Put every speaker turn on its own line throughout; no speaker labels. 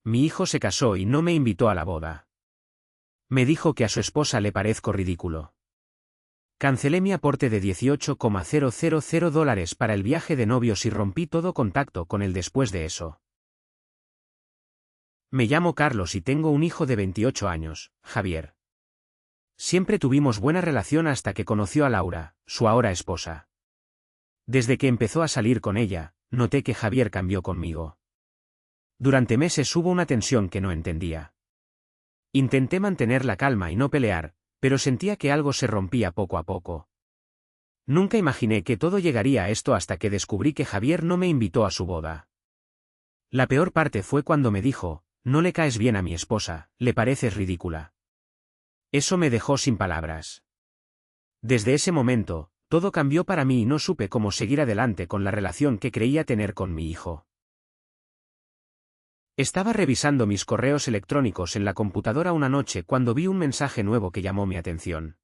Mi hijo se casó y no me invitó a la boda. Me dijo que a su esposa le parezco ridículo. Cancelé mi aporte de $18,000 para el viaje de novios y rompí todo contacto con él después de eso. Me llamo Carlos y tengo un hijo de 28 años, Javier. Siempre tuvimos buena relación hasta que conoció a Laura, su ahora esposa. Desde que empezó a salir con ella, noté que Javier cambió conmigo. Durante meses hubo una tensión que no entendía. Intenté mantener la calma y no pelear, pero sentía que algo se rompía poco a poco. Nunca imaginé que todo llegaría a esto hasta que descubrí que Javier no me invitó a su boda. La peor parte fue cuando me dijo, no le caes bien a mi esposa, le pareces ridícula. Eso me dejó sin palabras. Desde ese momento, todo cambió para mí y no supe cómo seguir adelante con la relación que creía tener con mi hijo. Estaba revisando mis correos electrónicos en la computadora una noche cuando vi un mensaje nuevo que llamó mi atención.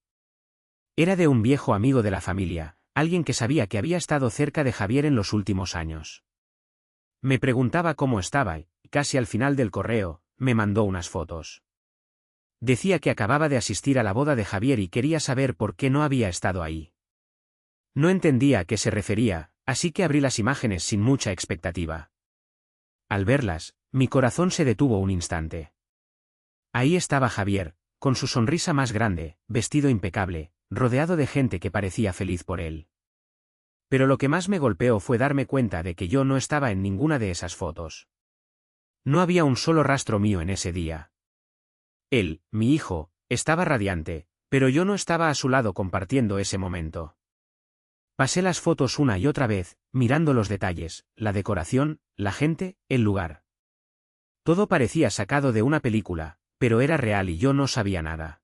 Era de un viejo amigo de la familia, alguien que sabía que había estado cerca de Javier en los últimos años. Me preguntaba cómo estaba y, casi al final del correo, me mandó unas fotos. Decía que acababa de asistir a la boda de Javier y quería saber por qué no había estado ahí. No entendía a qué se refería, así que abrí las imágenes sin mucha expectativa. Al verlas, mi corazón se detuvo un instante. Ahí estaba Javier, con su sonrisa más grande, vestido impecable, rodeado de gente que parecía feliz por él. Pero lo que más me golpeó fue darme cuenta de que yo no estaba en ninguna de esas fotos. No había un solo rastro mío en ese día. Él, mi hijo, estaba radiante, pero yo no estaba a su lado compartiendo ese momento. Pasé las fotos una y otra vez, mirando los detalles, la decoración, la gente, el lugar. Todo parecía sacado de una película, pero era real y yo no sabía nada.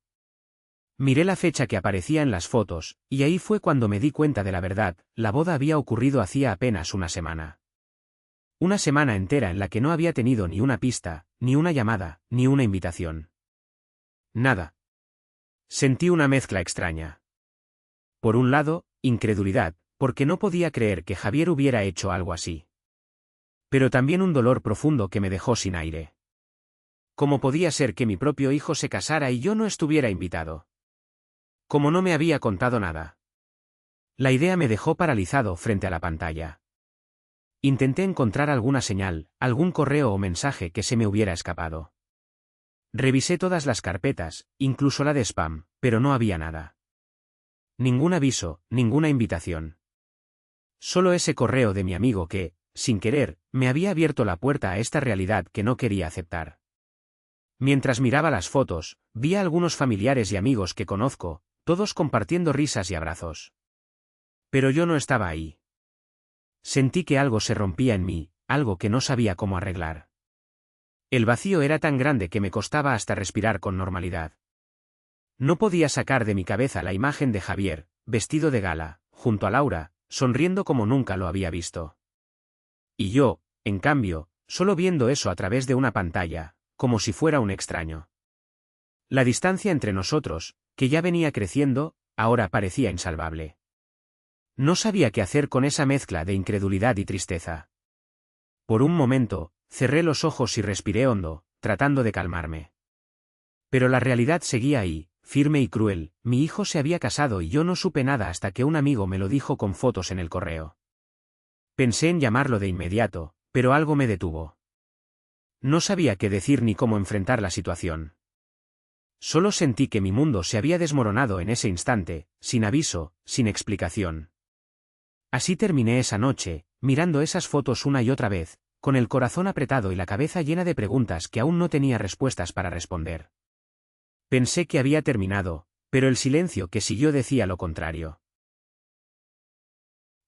Miré la fecha que aparecía en las fotos, y ahí fue cuando me di cuenta de la verdad, la boda había ocurrido hacía apenas una semana. Una semana entera en la que no había tenido ni una pista, ni una llamada, ni una invitación. Nada. Sentí una mezcla extraña. Por un lado, incredulidad, porque no podía creer que Javier hubiera hecho algo así. Pero también un dolor profundo que me dejó sin aire. ¿Cómo podía ser que mi propio hijo se casara y yo no estuviera invitado? Como no me había contado nada. La idea me dejó paralizado frente a la pantalla. Intenté encontrar alguna señal, algún correo o mensaje que se me hubiera escapado. Revisé todas las carpetas, incluso la de spam, pero no había nada. Ningún aviso, ninguna invitación. Solo ese correo de mi amigo que, sin querer, me había abierto la puerta a esta realidad que no quería aceptar. Mientras miraba las fotos, vi a algunos familiares y amigos que conozco, todos compartiendo risas y abrazos. Pero yo no estaba ahí. Sentí que algo se rompía en mí, algo que no sabía cómo arreglar. El vacío era tan grande que me costaba hasta respirar con normalidad. No podía sacar de mi cabeza la imagen de Javier, vestido de gala, junto a Laura, sonriendo como nunca lo había visto. Y yo, en cambio, solo viendo eso a través de una pantalla, como si fuera un extraño. La distancia entre nosotros, que ya venía creciendo, ahora parecía insalvable. No sabía qué hacer con esa mezcla de incredulidad y tristeza. Por un momento, cerré los ojos y respiré hondo, tratando de calmarme. Pero la realidad seguía ahí, firme y cruel. Mi hijo se había casado y yo no supe nada hasta que un amigo me lo dijo con fotos en el correo. Pensé en llamarlo de inmediato, pero algo me detuvo. No sabía qué decir ni cómo enfrentar la situación. Solo sentí que mi mundo se había desmoronado en ese instante, sin aviso, sin explicación. Así terminé esa noche, mirando esas fotos una y otra vez, con el corazón apretado y la cabeza llena de preguntas que aún no tenía respuestas para responder. Pensé que había terminado, pero el silencio que siguió decía lo contrario.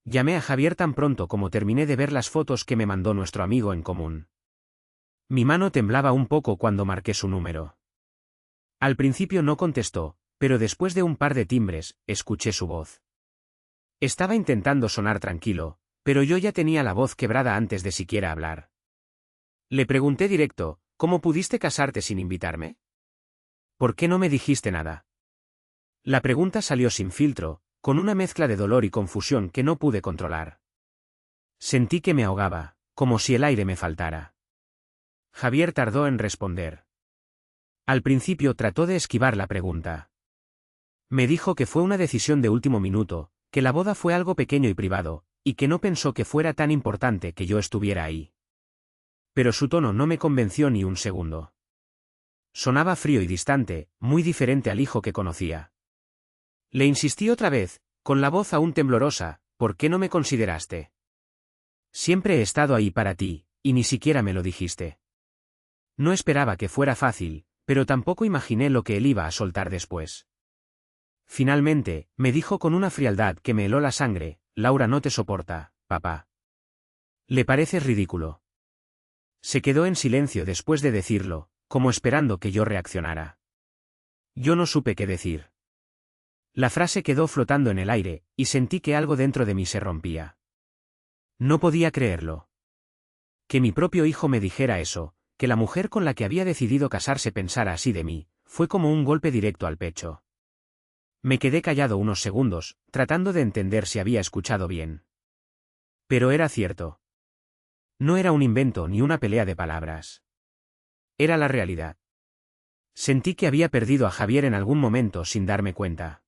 Llamé a Javier tan pronto como terminé de ver las fotos que me mandó nuestro amigo en común. Mi mano temblaba un poco cuando marqué su número. Al principio no contestó, pero después de un par de timbres, escuché su voz. Estaba intentando sonar tranquilo, pero yo ya tenía la voz quebrada antes de siquiera hablar. Le pregunté directo, ¿cómo pudiste casarte sin invitarme? ¿Por qué no me dijiste nada? La pregunta salió sin filtro, con una mezcla de dolor y confusión que no pude controlar. Sentí que me ahogaba, como si el aire me faltara. Javier tardó en responder. Al principio trató de esquivar la pregunta. Me dijo que fue una decisión de último minuto, que la boda fue algo pequeño y privado, y que no pensó que fuera tan importante que yo estuviera ahí. Pero su tono no me convenció ni un segundo. Sonaba frío y distante, muy diferente al hijo que conocía. Le insistí otra vez, con la voz aún temblorosa, ¿por qué no me consideraste? Siempre he estado ahí para ti, y ni siquiera me lo dijiste. No esperaba que fuera fácil, pero tampoco imaginé lo que él iba a soltar después. Finalmente, me dijo con una frialdad que me heló la sangre, Laura no te soporta, papá. ¿Le pareces ridículo? Se quedó en silencio después de decirlo, como esperando que yo reaccionara. Yo no supe qué decir. La frase quedó flotando en el aire, y sentí que algo dentro de mí se rompía. No podía creerlo. Que mi propio hijo me dijera eso, que la mujer con la que había decidido casarse pensara así de mí, fue como un golpe directo al pecho. Me quedé callado unos segundos, tratando de entender si había escuchado bien. Pero era cierto. No era un invento ni una pelea de palabras. Era la realidad. Sentí que había perdido a Javier en algún momento sin darme cuenta.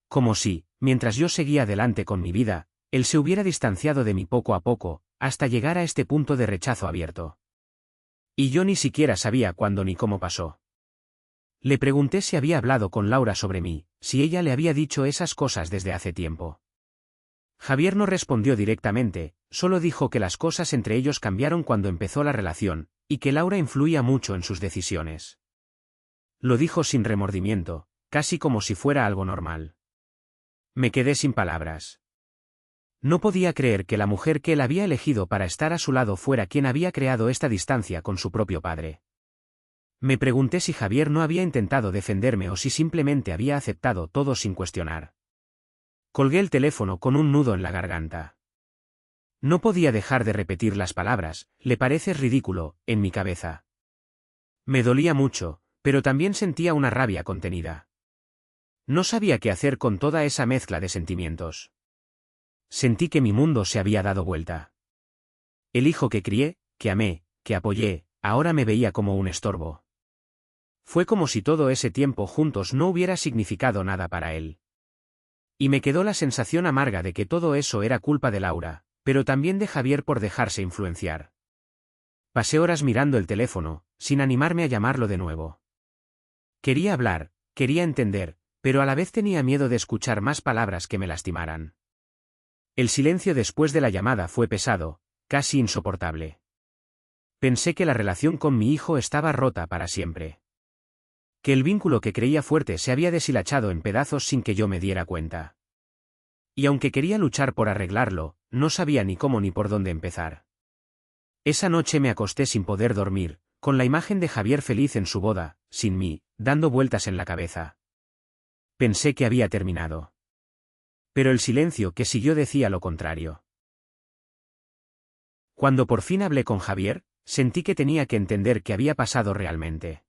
Como si, mientras yo seguía adelante con mi vida, él se hubiera distanciado de mí poco a poco, hasta llegar a este punto de rechazo abierto. Y yo ni siquiera sabía cuándo ni cómo pasó. Le pregunté si había hablado con Laura sobre mí, si ella le había dicho esas cosas desde hace tiempo. Javier no respondió directamente, solo dijo que las cosas entre ellos cambiaron cuando empezó la relación, y que Laura influía mucho en sus decisiones. Lo dijo sin remordimiento, casi como si fuera algo normal. Me quedé sin palabras. No podía creer que la mujer que él había elegido para estar a su lado fuera quien había creado esta distancia con su propio padre. Me pregunté si Javier no había intentado defenderme o si simplemente había aceptado todo sin cuestionar. Colgué el teléfono con un nudo en la garganta. No podía dejar de repetir las palabras, le pareces ridículo, en mi cabeza. Me dolía mucho, pero también sentía una rabia contenida. No sabía qué hacer con toda esa mezcla de sentimientos. Sentí que mi mundo se había dado vuelta. El hijo que crié, que amé, que apoyé, ahora me veía como un estorbo. Fue como si todo ese tiempo juntos no hubiera significado nada para él. Y me quedó la sensación amarga de que todo eso era culpa de Laura, pero también de Javier por dejarse influenciar. Pasé horas mirando el teléfono, sin animarme a llamarlo de nuevo. Quería hablar, quería entender, pero a la vez tenía miedo de escuchar más palabras que me lastimaran. El silencio después de la llamada fue pesado, casi insoportable. Pensé que la relación con mi hijo estaba rota para siempre. Que el vínculo que creía fuerte se había deshilachado en pedazos sin que yo me diera cuenta. Y aunque quería luchar por arreglarlo, no sabía ni cómo ni por dónde empezar. Esa noche me acosté sin poder dormir, con la imagen de Javier feliz en su boda, sin mí, dando vueltas en la cabeza. Pensé que había terminado. Pero el silencio que siguió decía lo contrario. Cuando por fin hablé con Javier, sentí que tenía que entender qué había pasado realmente.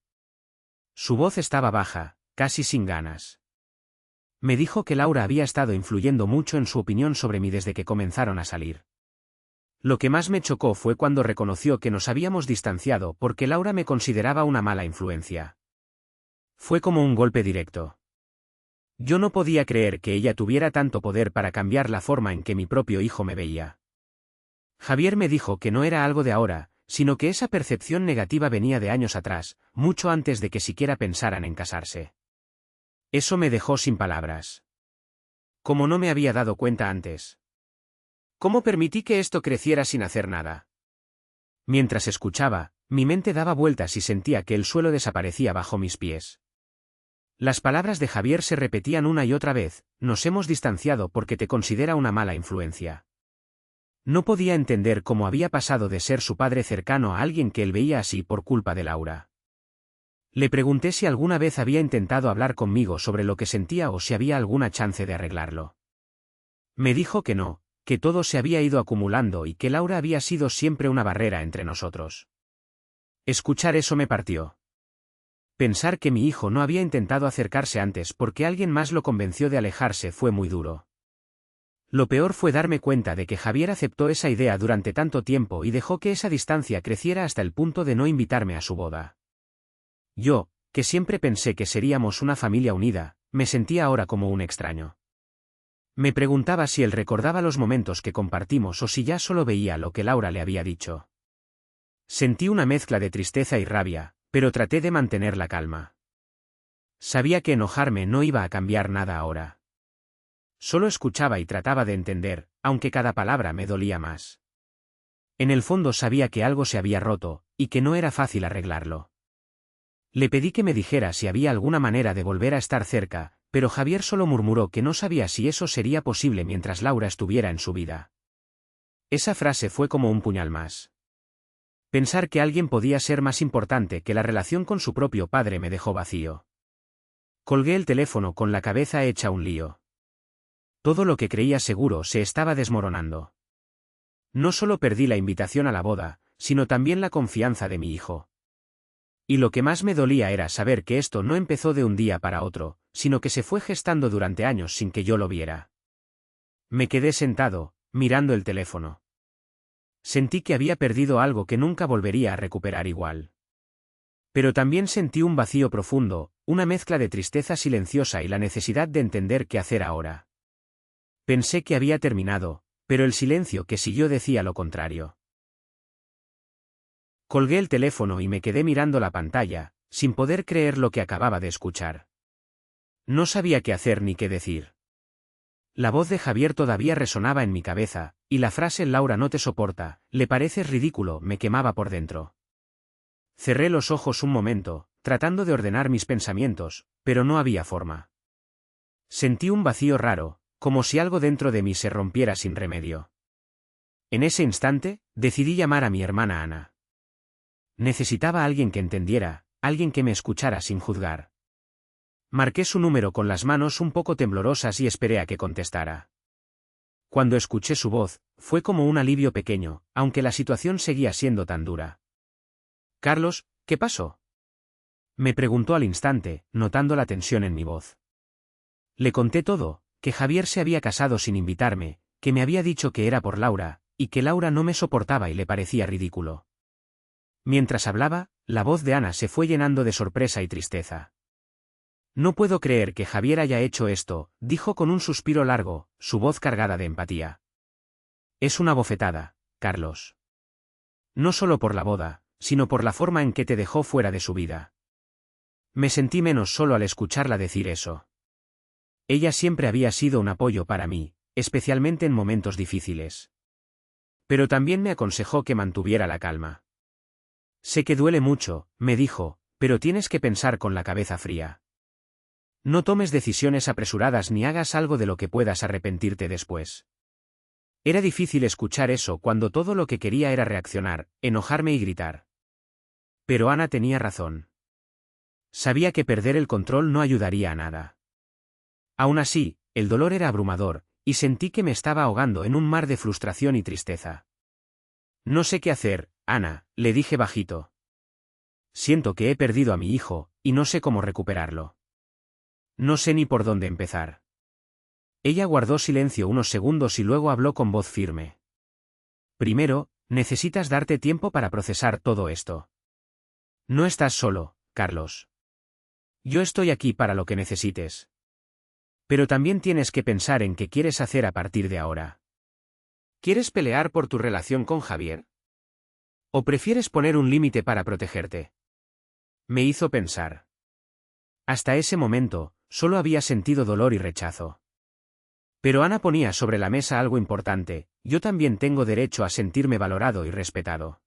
Su voz estaba baja, casi sin ganas. Me dijo que Laura había estado influyendo mucho en su opinión sobre mí desde que comenzaron a salir. Lo que más me chocó fue cuando reconoció que nos habíamos distanciado porque Laura me consideraba una mala influencia. Fue como un golpe directo. Yo no podía creer que ella tuviera tanto poder para cambiar la forma en que mi propio hijo me veía. Javier me dijo que no era algo de ahora, sino que esa percepción negativa venía de años atrás, mucho antes de que siquiera pensaran en casarse. Eso me dejó sin palabras. Como no me había dado cuenta antes. ¿Cómo permití que esto creciera sin hacer nada? Mientras escuchaba, mi mente daba vueltas y sentía que el suelo desaparecía bajo mis pies. Las palabras de Javier se repetían una y otra vez, nos hemos distanciado porque te considera una mala influencia. No podía entender cómo había pasado de ser su padre cercano a alguien que él veía así por culpa de Laura. Le pregunté si alguna vez había intentado hablar conmigo sobre lo que sentía o si había alguna chance de arreglarlo. Me dijo que no, que todo se había ido acumulando y que Laura había sido siempre una barrera entre nosotros. Escuchar eso me partió. Pensar que mi hijo no había intentado acercarse antes porque alguien más lo convenció de alejarse fue muy duro. Lo peor fue darme cuenta de que Javier aceptó esa idea durante tanto tiempo y dejó que esa distancia creciera hasta el punto de no invitarme a su boda. Yo, que siempre pensé que seríamos una familia unida, me sentía ahora como un extraño. Me preguntaba si él recordaba los momentos que compartimos o si ya solo veía lo que Laura le había dicho. Sentí una mezcla de tristeza y rabia, pero traté de mantener la calma. Sabía que enojarme no iba a cambiar nada ahora. Solo escuchaba y trataba de entender, aunque cada palabra me dolía más. En el fondo sabía que algo se había roto, y que no era fácil arreglarlo. Le pedí que me dijera si había alguna manera de volver a estar cerca, pero Javier solo murmuró que no sabía si eso sería posible mientras Laura estuviera en su vida. Esa frase fue como un puñal más. Pensar que alguien podía ser más importante que la relación con su propio padre me dejó vacío. Colgué el teléfono con la cabeza hecha un lío. Todo lo que creía seguro se estaba desmoronando. No solo perdí la invitación a la boda, sino también la confianza de mi hijo. Y lo que más me dolía era saber que esto no empezó de un día para otro, sino que se fue gestando durante años sin que yo lo viera. Me quedé sentado, mirando el teléfono. Sentí que había perdido algo que nunca volvería a recuperar igual. Pero también sentí un vacío profundo, una mezcla de tristeza silenciosa y la necesidad de entender qué hacer ahora. Pensé que había terminado, pero el silencio que siguió decía lo contrario. Colgué el teléfono y me quedé mirando la pantalla, sin poder creer lo que acababa de escuchar. No sabía qué hacer ni qué decir. La voz de Javier todavía resonaba en mi cabeza, y la frase Laura no te soporta, le pareces ridículo, me quemaba por dentro. Cerré los ojos un momento, tratando de ordenar mis pensamientos, pero no había forma. Sentí un vacío raro, como si algo dentro de mí se rompiera sin remedio. En ese instante, decidí llamar a mi hermana Ana. Necesitaba a alguien que entendiera, alguien que me escuchara sin juzgar. Marqué su número con las manos un poco temblorosas y esperé a que contestara. Cuando escuché su voz, fue como un alivio pequeño, aunque la situación seguía siendo tan dura. «Carlos, ¿qué pasó?», me preguntó al instante, notando la tensión en mi voz. Le conté todo, que Javier se había casado sin invitarme, que me había dicho que era por Laura, y que Laura no me soportaba y le parecía ridículo. Mientras hablaba, la voz de Ana se fue llenando de sorpresa y tristeza. «No puedo creer que Javier haya hecho esto», dijo con un suspiro largo, su voz cargada de empatía. «Es una bofetada, Carlos. No solo por la boda, sino por la forma en que te dejó fuera de su vida». Me sentí menos solo al escucharla decir eso. Ella siempre había sido un apoyo para mí, especialmente en momentos difíciles. Pero también me aconsejó que mantuviera la calma. «Sé que duele mucho», me dijo, «pero tienes que pensar con la cabeza fría. No tomes decisiones apresuradas ni hagas algo de lo que puedas arrepentirte después». Era difícil escuchar eso cuando todo lo que quería era reaccionar, enojarme y gritar. Pero Ana tenía razón. Sabía que perder el control no ayudaría a nada. Aún así, el dolor era abrumador, y sentí que me estaba ahogando en un mar de frustración y tristeza. «No sé qué hacer, Ana», le dije bajito. «Siento que he perdido a mi hijo, y no sé cómo recuperarlo. No sé ni por dónde empezar». Ella guardó silencio unos segundos y luego habló con voz firme. «Primero, necesitas darte tiempo para procesar todo esto. No estás solo, Carlos. Yo estoy aquí para lo que necesites. Pero también tienes que pensar en qué quieres hacer a partir de ahora. ¿Quieres pelear por tu relación con Javier? ¿O prefieres poner un límite para protegerte?». Me hizo pensar. Hasta ese momento, solo había sentido dolor y rechazo. Pero Ana ponía sobre la mesa algo importante: yo también tengo derecho a sentirme valorado y respetado.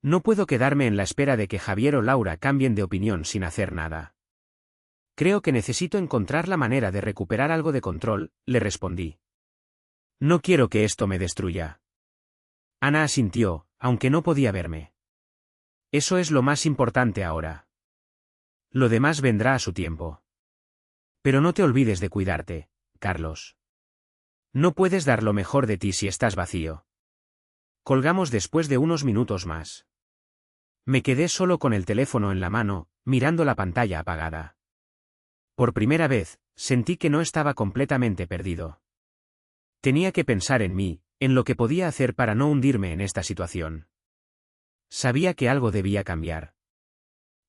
No puedo quedarme en la espera de que Javier o Laura cambien de opinión sin hacer nada. «Creo que necesito encontrar la manera de recuperar algo de control», le respondí. «No quiero que esto me destruya». Ana asintió, aunque no podía verme. «Eso es lo más importante ahora. Lo demás vendrá a su tiempo. Pero no te olvides de cuidarte, Carlos. No puedes dar lo mejor de ti si estás vacío». Colgamos después de unos minutos más. Me quedé solo con el teléfono en la mano, mirando la pantalla apagada. Por primera vez, sentí que no estaba completamente perdido. Tenía que pensar en mí, en lo que podía hacer para no hundirme en esta situación. Sabía que algo debía cambiar.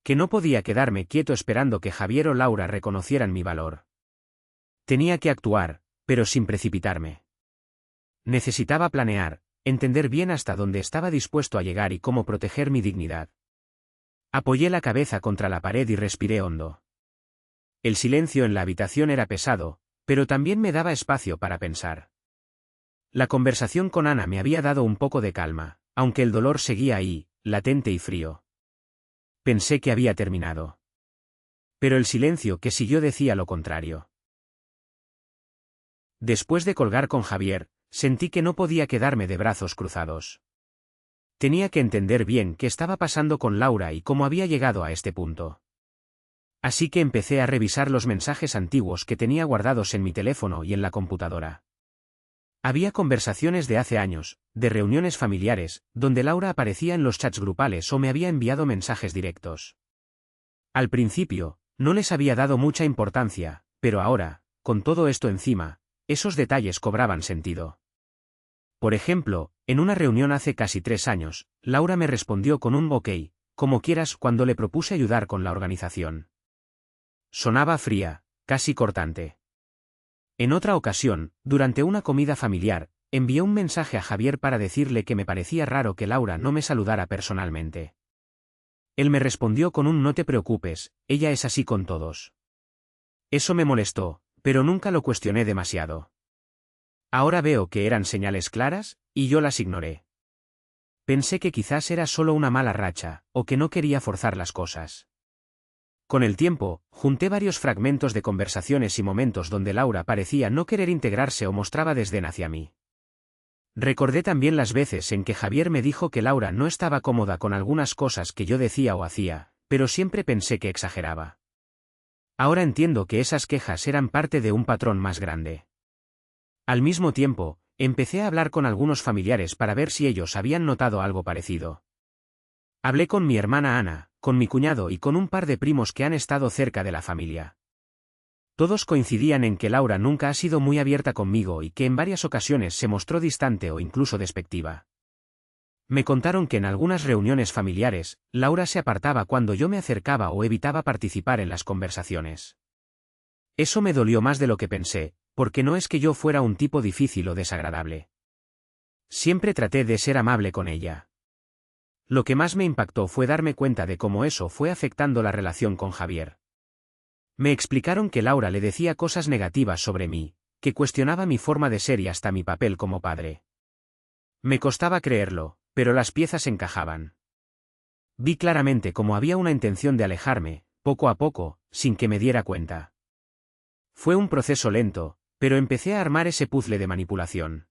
Que no podía quedarme quieto esperando que Javier o Laura reconocieran mi valor. Tenía que actuar, pero sin precipitarme. Necesitaba planear, entender bien hasta dónde estaba dispuesto a llegar y cómo proteger mi dignidad. Apoyé la cabeza contra la pared y respiré hondo. El silencio en la habitación era pesado, pero también me daba espacio para pensar. La conversación con Ana me había dado un poco de calma, aunque el dolor seguía ahí, latente y frío. Pensé que había terminado. Pero el silencio que siguió decía lo contrario. Después de colgar con Javier, sentí que no podía quedarme de brazos cruzados. Tenía que entender bien qué estaba pasando con Laura y cómo había llegado a este punto. Así que empecé a revisar los mensajes antiguos que tenía guardados en mi teléfono y en la computadora. Había conversaciones de hace años, de reuniones familiares, donde Laura aparecía en los chats grupales o me había enviado mensajes directos. Al principio, no les había dado mucha importancia, pero ahora, con todo esto encima, esos detalles cobraban sentido. Por ejemplo, en una reunión hace casi 3 años, Laura me respondió con un ok, como quieras, cuando le propuse ayudar con la organización. Sonaba fría, casi cortante. En otra ocasión, durante una comida familiar, envié un mensaje a Javier para decirle que me parecía raro que Laura no me saludara personalmente. Él me respondió con un no te preocupes, ella es así con todos. Eso me molestó, pero nunca lo cuestioné demasiado. Ahora veo que eran señales claras, y yo las ignoré. Pensé que quizás era solo una mala racha, o que no quería forzar las cosas. Con el tiempo, junté varios fragmentos de conversaciones y momentos donde Laura parecía no querer integrarse o mostraba desdén hacia mí. Recordé también las veces en que Javier me dijo que Laura no estaba cómoda con algunas cosas que yo decía o hacía, pero siempre pensé que exageraba. Ahora entiendo que esas quejas eran parte de un patrón más grande. Al mismo tiempo, empecé a hablar con algunos familiares para ver si ellos habían notado algo parecido. Hablé con mi hermana Ana, con mi cuñado y con un par de primos que han estado cerca de la familia. Todos coincidían en que Laura nunca ha sido muy abierta conmigo y que en varias ocasiones se mostró distante o incluso despectiva. Me contaron que en algunas reuniones familiares, Laura se apartaba cuando yo me acercaba o evitaba participar en las conversaciones. Eso me dolió más de lo que pensé, porque no es que yo fuera un tipo difícil o desagradable. Siempre traté de ser amable con ella. Lo que más me impactó fue darme cuenta de cómo eso fue afectando la relación con Javier. Me explicaron que Laura le decía cosas negativas sobre mí, que cuestionaba mi forma de ser y hasta mi papel como padre. Me costaba creerlo, pero las piezas encajaban. Vi claramente cómo había una intención de alejarme, poco a poco, sin que me diera cuenta. Fue un proceso lento, pero empecé a armar ese puzzle de manipulación.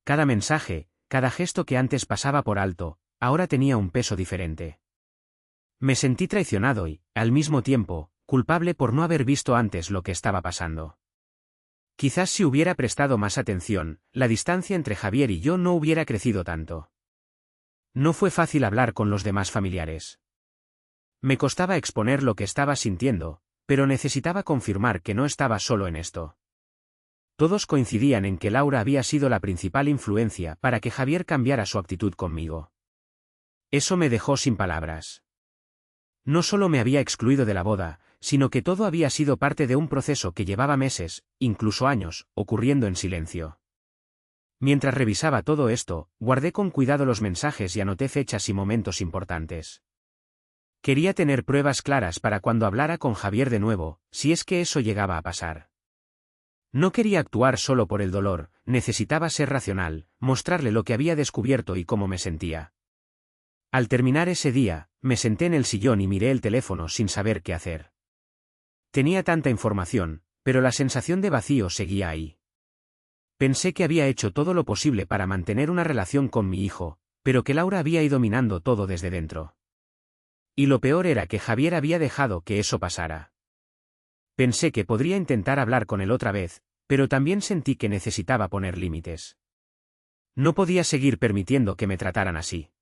Cada mensaje, cada gesto que antes pasaba por alto, ahora tenía un peso diferente. Me sentí traicionado y, al mismo tiempo, culpable por no haber visto antes lo que estaba pasando. Quizás si hubiera prestado más atención, la distancia entre Javier y yo no hubiera crecido tanto. No fue fácil hablar con los demás familiares. Me costaba exponer lo que estaba sintiendo, pero necesitaba confirmar que no estaba solo en esto. Todos coincidían en que Laura había sido la principal influencia para que Javier cambiara su actitud conmigo. Eso me dejó sin palabras. No solo me había excluido de la boda, sino que todo había sido parte de un proceso que llevaba meses, incluso años, ocurriendo en silencio. Mientras revisaba todo esto, guardé con cuidado los mensajes y anoté fechas y momentos importantes. Quería tener pruebas claras para cuando hablara con Javier de nuevo, si es que eso llegaba a pasar. No quería actuar solo por el dolor, necesitaba ser racional, mostrarle lo que había descubierto y cómo me sentía. Al terminar ese día, me senté en el sillón y miré el teléfono sin saber qué hacer. Tenía tanta información, pero la sensación de vacío seguía ahí. Pensé que había hecho todo lo posible para mantener una relación con mi hijo, pero que Laura había ido minando todo desde dentro. Y lo peor era que Javier había dejado que eso pasara. Pensé que podría intentar hablar con él otra vez, pero también sentí que necesitaba poner límites. No podía seguir permitiendo que me trataran así.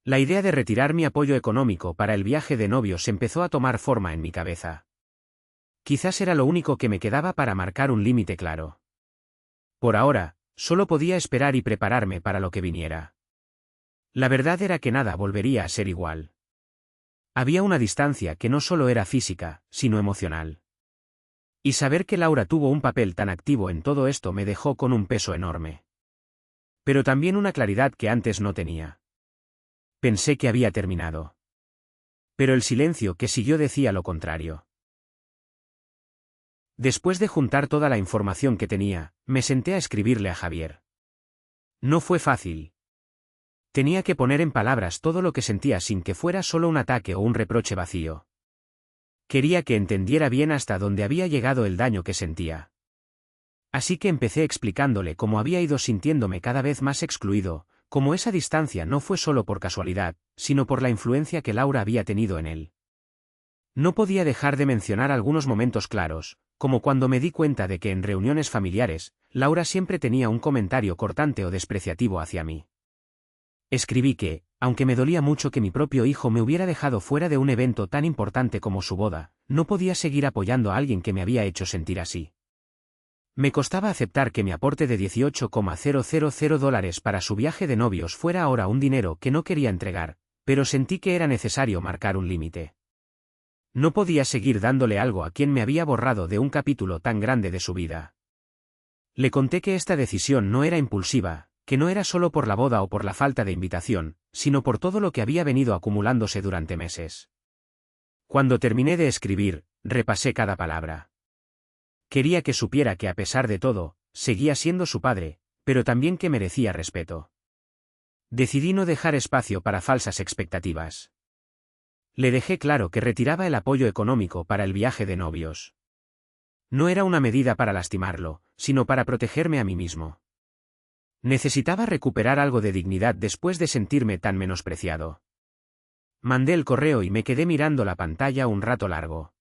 La idea de retirar mi apoyo económico para el viaje de novios empezó a tomar forma en mi cabeza. Quizás era lo único que me quedaba para marcar un límite claro. Por ahora, solo podía esperar y prepararme para lo que viniera. La verdad era que nada volvería a ser igual. Había una distancia que no solo era física, sino emocional. Y saber que Laura tuvo un papel tan activo en todo esto me dejó con un peso enorme. Pero también una claridad que antes no tenía. Pensé que había terminado. Pero el silencio que siguió decía lo contrario. Después de juntar toda la información que tenía, me senté a escribirle a Javier. No fue fácil. Tenía que poner en palabras todo lo que sentía sin que fuera solo un ataque o un reproche vacío. Quería que entendiera bien hasta dónde había llegado el daño que sentía. Así que empecé explicándole cómo había ido sintiéndome cada vez más excluido, cómo esa distancia no fue solo por casualidad, sino por la influencia que Laura había tenido en él. No podía dejar de mencionar algunos momentos claros, como cuando me di cuenta de que en reuniones familiares, Laura siempre tenía un comentario cortante o despreciativo hacia mí. Escribí que, aunque me dolía mucho que mi propio hijo me hubiera dejado fuera de un evento tan importante como su boda, no podía seguir apoyando a alguien que me había hecho sentir así. Me costaba aceptar que mi aporte de $18,000 para su viaje de novios fuera ahora un dinero que no quería entregar, pero sentí que era necesario marcar un límite. No podía seguir dándole algo a quien me había borrado de un capítulo tan grande de su vida. Le conté que esta decisión no era impulsiva, que no era solo por la boda o por la falta de invitación, sino por todo lo que había venido acumulándose durante meses. Cuando terminé de escribir, repasé cada palabra. Quería que supiera que a pesar de todo, seguía siendo su padre, pero también que merecía respeto. Decidí no dejar espacio para falsas expectativas. Le dejé claro que retiraba el apoyo económico para el viaje de novios. No era una medida para lastimarlo, sino para protegerme a mí mismo. Necesitaba recuperar algo de dignidad después de sentirme tan menospreciado. Mandé el correo y me quedé mirando la pantalla un rato largo.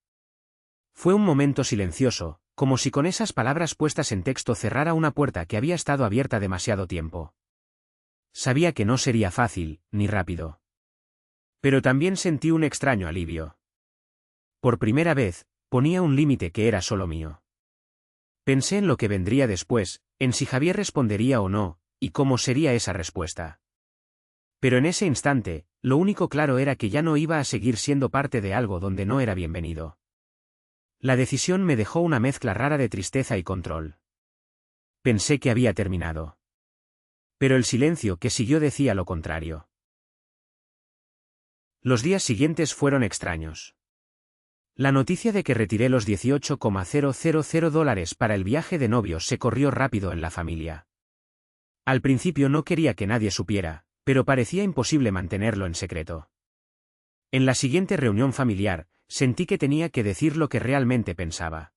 Fue un momento silencioso, como si con esas palabras puestas en texto cerrara una puerta que había estado abierta demasiado tiempo. Sabía que no sería fácil, ni rápido. Pero también sentí un extraño alivio. Por primera vez, ponía un límite que era solo mío. Pensé en lo que vendría después, en si Javier respondería o no, y cómo sería esa respuesta. Pero en ese instante, lo único claro era que ya no iba a seguir siendo parte de algo donde no era bienvenido. La decisión me dejó una mezcla rara de tristeza y control. Pensé que había terminado. Pero el silencio que siguió decía lo contrario. Los días siguientes fueron extraños. La noticia de que retiré los $18,000 para el viaje de novios se corrió rápido en la familia. Al principio no quería que nadie supiera, pero parecía imposible mantenerlo en secreto. En la siguiente reunión familiar, sentí que tenía que decir lo que realmente pensaba.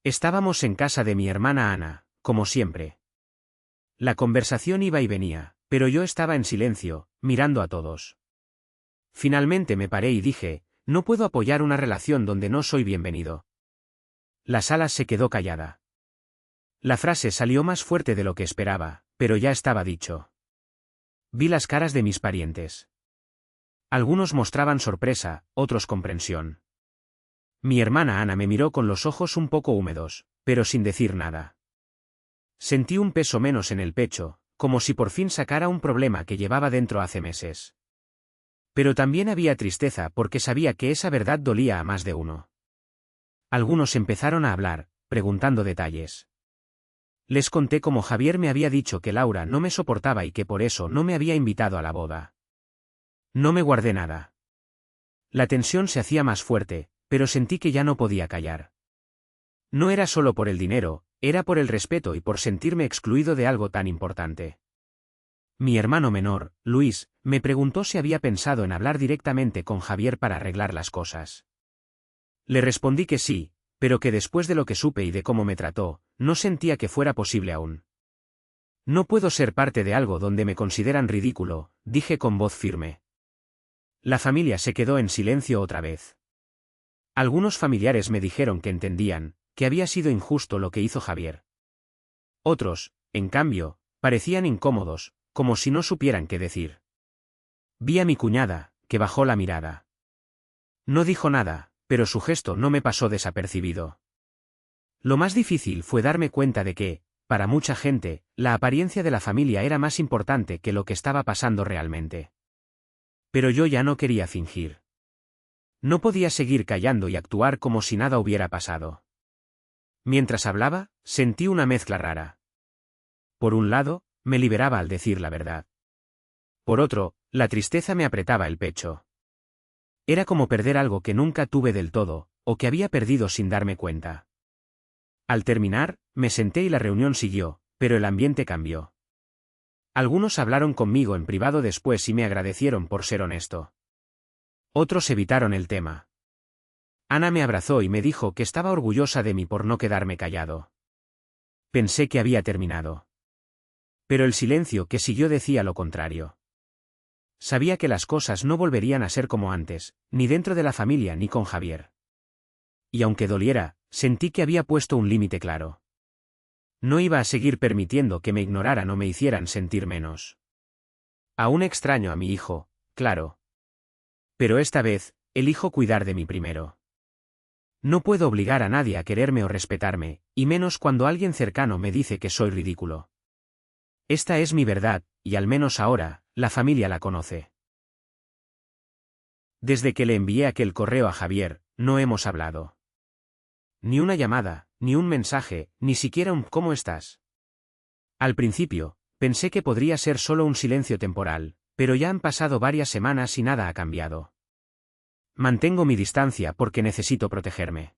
Estábamos en casa de mi hermana Ana, como siempre. La conversación iba y venía, pero yo estaba en silencio, mirando a todos. Finalmente me paré y dije, no puedo apoyar una relación donde no soy bienvenido. La sala se quedó callada. La frase salió más fuerte de lo que esperaba, pero ya estaba dicho. Vi las caras de mis parientes. Algunos mostraban sorpresa, otros comprensión. Mi hermana Ana me miró con los ojos un poco húmedos, pero sin decir nada. Sentí un peso menos en el pecho, como si por fin sacara un problema que llevaba dentro hace meses. Pero también había tristeza porque sabía que esa verdad dolía a más de uno. Algunos empezaron a hablar, preguntando detalles. Les conté cómo Javier me había dicho que Laura no me soportaba y que por eso no me había invitado a la boda. No me guardé nada. La tensión se hacía más fuerte, pero sentí que ya no podía callar. No era solo por el dinero, era por el respeto y por sentirme excluido de algo tan importante. Mi hermano menor, Luis, me preguntó si había pensado en hablar directamente con Javier para arreglar las cosas. Le respondí que sí, pero que después de lo que supe y de cómo me trató, no sentía que fuera posible aún. No puedo ser parte de algo donde me consideran ridículo, dije con voz firme. La familia se quedó en silencio otra vez. Algunos familiares me dijeron que entendían, que había sido injusto lo que hizo Javier. Otros, en cambio, parecían incómodos, como si no supieran qué decir. Vi a mi cuñada, que bajó la mirada. No dijo nada, pero su gesto no me pasó desapercibido. Lo más difícil fue darme cuenta de que, para mucha gente, la apariencia de la familia era más importante que lo que estaba pasando realmente. Pero yo ya no quería fingir. No podía seguir callando y actuar como si nada hubiera pasado. Mientras hablaba, sentí una mezcla rara. Por un lado, me liberaba al decir la verdad. Por otro, la tristeza me apretaba el pecho. Era como perder algo que nunca tuve del todo, o que había perdido sin darme cuenta. Al terminar, me senté y la reunión siguió, pero el ambiente cambió. Algunos hablaron conmigo en privado después y me agradecieron por ser honesto. Otros evitaron el tema. Ana me abrazó y me dijo que estaba orgullosa de mí por no quedarme callado. Pensé que había terminado. Pero el silencio que siguió decía lo contrario. Sabía que las cosas no volverían a ser como antes, ni dentro de la familia ni con Javier. Y aunque doliera, sentí que había puesto un límite claro. No iba a seguir permitiendo que me ignoraran o me hicieran sentir menos. Aún extraño a mi hijo, claro. Pero esta vez, elijo cuidar de mí primero. No puedo obligar a nadie a quererme o respetarme, y menos cuando alguien cercano me dice que soy ridículo. Esta es mi verdad, y al menos ahora, la familia la conoce. Desde que le envié aquel correo a Javier, no hemos hablado. Ni una llamada, ni un mensaje, ni siquiera un ¿cómo estás? Al principio, pensé que podría ser solo un silencio temporal, pero ya han pasado varias semanas y nada ha cambiado. Mantengo mi distancia porque necesito protegerme.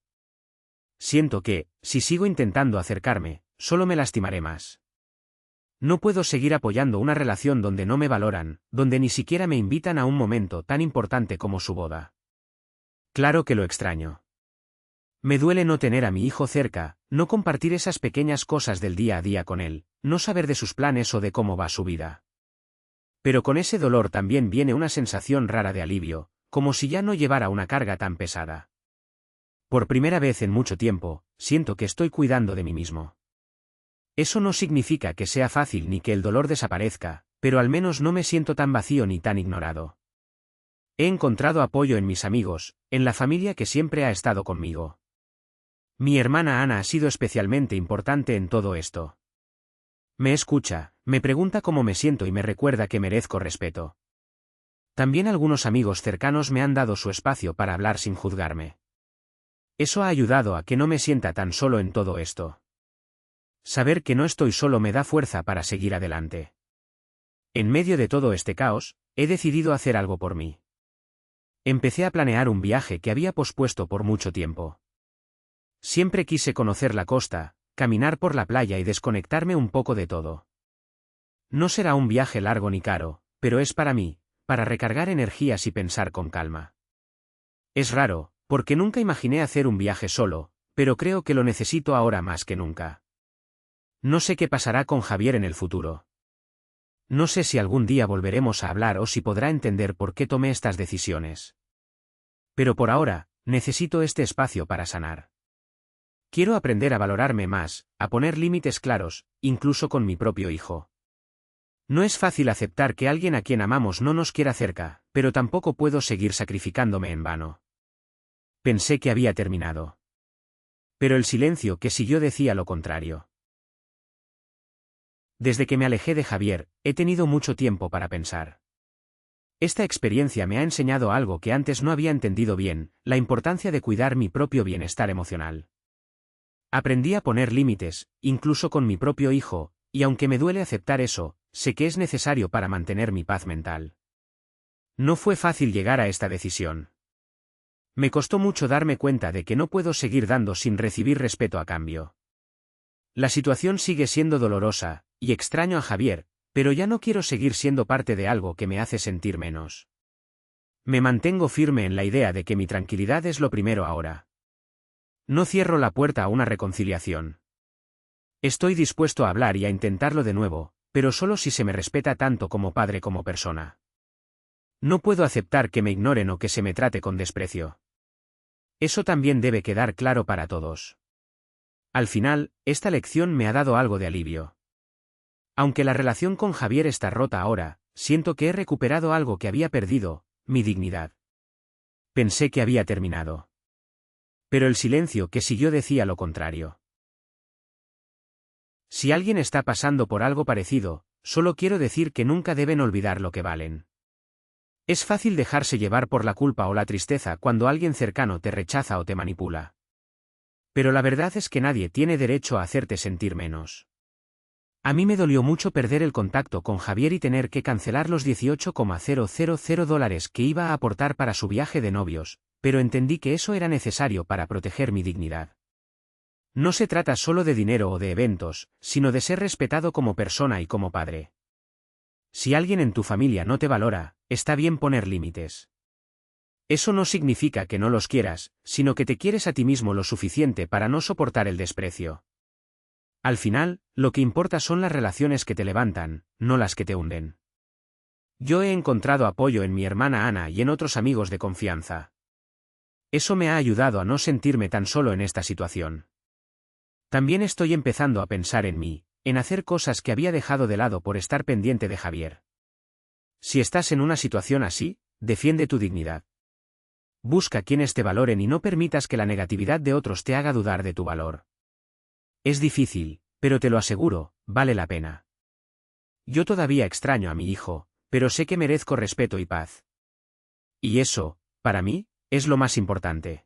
Siento que, si sigo intentando acercarme, solo me lastimaré más. No puedo seguir apoyando una relación donde no me valoran, donde ni siquiera me invitan a un momento tan importante como su boda. Claro que lo extraño. Me duele no tener a mi hijo cerca, no compartir esas pequeñas cosas del día a día con él, no saber de sus planes o de cómo va su vida. Pero con ese dolor también viene una sensación rara de alivio, como si ya no llevara una carga tan pesada. Por primera vez en mucho tiempo, siento que estoy cuidando de mí mismo. Eso no significa que sea fácil ni que el dolor desaparezca, pero al menos no me siento tan vacío ni tan ignorado. He encontrado apoyo en mis amigos, en la familia que siempre ha estado conmigo. Mi hermana Ana ha sido especialmente importante en todo esto. Me escucha, me pregunta cómo me siento y me recuerda que merezco respeto. También algunos amigos cercanos me han dado su espacio para hablar sin juzgarme. Eso ha ayudado a que no me sienta tan solo en todo esto. Saber que no estoy solo me da fuerza para seguir adelante. En medio de todo este caos, he decidido hacer algo por mí. Empecé a planear un viaje que había pospuesto por mucho tiempo. Siempre quise conocer la costa, caminar por la playa y desconectarme un poco de todo. No será un viaje largo ni caro, pero es para mí, para recargar energías y pensar con calma. Es raro, porque nunca imaginé hacer un viaje solo, pero creo que lo necesito ahora más que nunca. No sé qué pasará con Javier en el futuro. No sé si algún día volveremos a hablar o si podrá entender por qué tomé estas decisiones. Pero por ahora, necesito este espacio para sanar. Quiero aprender a valorarme más, a poner límites claros, incluso con mi propio hijo. No es fácil aceptar que alguien a quien amamos no nos quiera cerca, pero tampoco puedo seguir sacrificándome en vano. Pensé que había terminado. Pero el silencio que siguió decía lo contrario. Desde que me alejé de Javier, he tenido mucho tiempo para pensar. Esta experiencia me ha enseñado algo que antes no había entendido bien, la importancia de cuidar mi propio bienestar emocional. Aprendí a poner límites, incluso con mi propio hijo, y aunque me duele aceptar eso, sé que es necesario para mantener mi paz mental. No fue fácil llegar a esta decisión. Me costó mucho darme cuenta de que no puedo seguir dando sin recibir respeto a cambio. La situación sigue siendo dolorosa, y extraño a Javier, pero ya no quiero seguir siendo parte de algo que me hace sentir menos. Me mantengo firme en la idea de que mi tranquilidad es lo primero ahora. No cierro la puerta a una reconciliación. Estoy dispuesto a hablar y a intentarlo de nuevo, pero solo si se me respeta tanto como padre como persona. No puedo aceptar que me ignoren o que se me trate con desprecio. Eso también debe quedar claro para todos. Al final, esta lección me ha dado algo de alivio. Aunque la relación con Javier está rota ahora, siento que he recuperado algo que había perdido, mi dignidad. Pensé que había terminado. Pero el silencio que siguió decía lo contrario. Si alguien está pasando por algo parecido, solo quiero decir que nunca deben olvidar lo que valen. Es fácil dejarse llevar por la culpa o la tristeza cuando alguien cercano te rechaza o te manipula. Pero la verdad es que nadie tiene derecho a hacerte sentir menos. A mí me dolió mucho perder el contacto con Javier y tener que cancelar los $18,000 que iba a aportar para su viaje de novios, pero entendí que eso era necesario para proteger mi dignidad. No se trata solo de dinero o de eventos, sino de ser respetado como persona y como padre. Si alguien en tu familia no te valora, está bien poner límites. Eso no significa que no los quieras, sino que te quieres a ti mismo lo suficiente para no soportar el desprecio. Al final, lo que importa son las relaciones que te levantan, no las que te hunden. Yo he encontrado apoyo en mi hermana Ana y en otros amigos de confianza. Eso me ha ayudado a no sentirme tan solo en esta situación. También estoy empezando a pensar en mí, en hacer cosas que había dejado de lado por estar pendiente de Javier. Si estás en una situación así, defiende tu dignidad. Busca quienes te valoren y no permitas que la negatividad de otros te haga dudar de tu valor. Es difícil, pero te lo aseguro, vale la pena. Yo todavía extraño a mi hijo, pero sé que merezco respeto y paz. Y eso, para mí, es lo más importante.